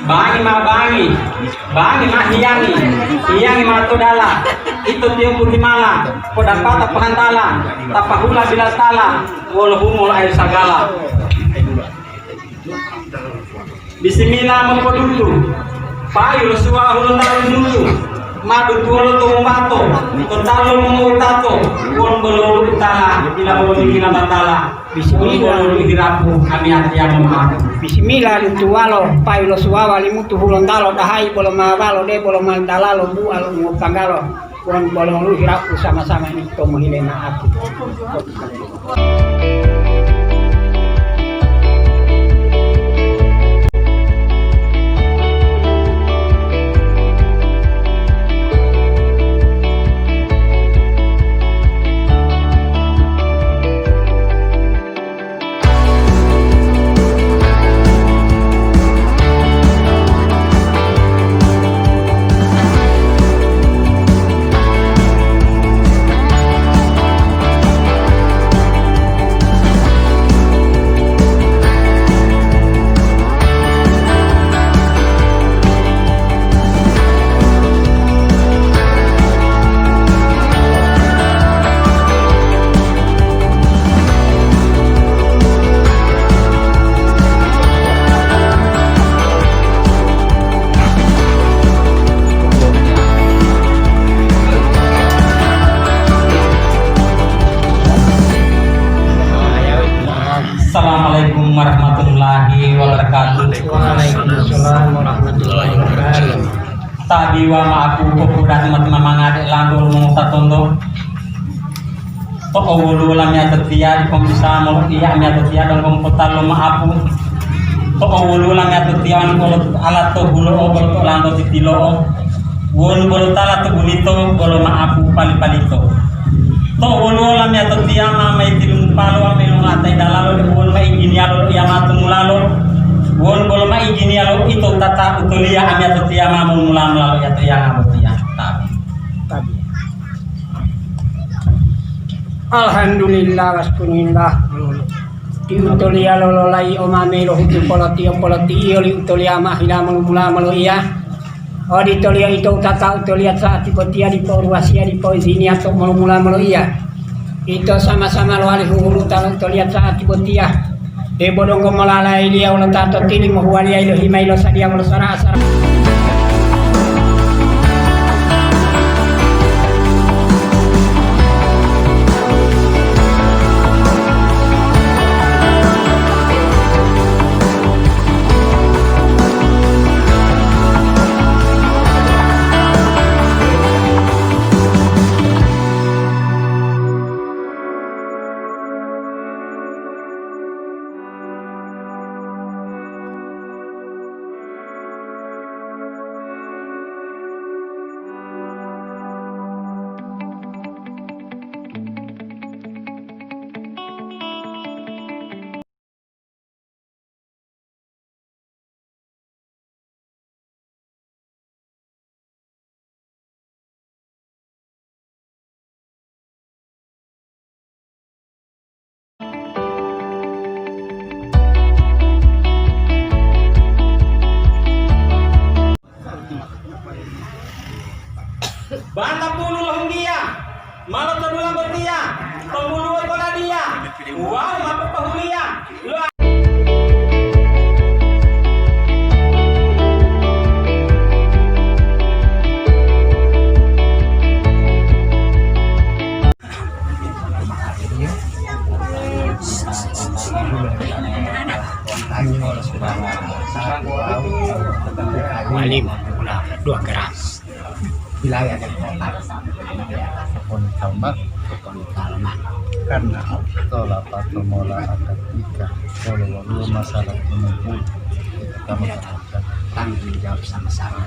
bangi ma hiyangi ma todala itu tiung putih mala podapata pahantala tapahula bila tala walhumul air sagala. Bismillah mempodutu payu suwa hulun dalun dulu madu tuolo to mato totalo mengutato won bolo utala bila bolo dikina batala bismillah bolo dirapu kami hati yang memadu bismillah lutuwalo payu suwa limutu hulun dalo dahai bolo mawalo de bolo mandalalo bu alo ngopangalo won bolo lu dirapu sama-sama ini to mohilena aku. Assalamualaikum warahmatullahi wabarakatuh. Waalaikumsalam warahmatullahi wabarakatuh. Tadi wa ma'aku kukudah teman-teman mangade landul mengutatondo to awulu lam ya tetia di komisa mo iya ya tetia dan komputar lo ma'apu to awulu lam ya tetia an bolo ala to bulo bolo lando titilo won bolo tala to bunito bolo ma'apu pali-palito to wolo lam ya tetia ma mai tilung palo ame lo ngatai dalalo de won mai inginialo ya matumulalo won bolo ma inginialo itu tata utulia ame tetia ma mulam lalu ya tetia ngabotia tabi Alhamdulillah waskunillah diutulia lololai omame lo hutu poloti oli utulia mahila mula malu iya di tolia itu tata utulia saat tipotia di porwasia di poizini atau mula malu iya itu sama-sama lo alih hulu talo utulia saat tipotia de bodong gomalala ilia ulo tato tili mohualia ilo himailo sadia ulo sarasara. Banta pulu lahung dia, malam terdulang bertia, pembulu kola dia, wow apa pahulia, lo. Malim, dua keras. Wilayah dan kota pohon talma karena tola patro mola akan tiga kalau masalah penumpang kita mengajarkan Tanggung jawab sama-sama.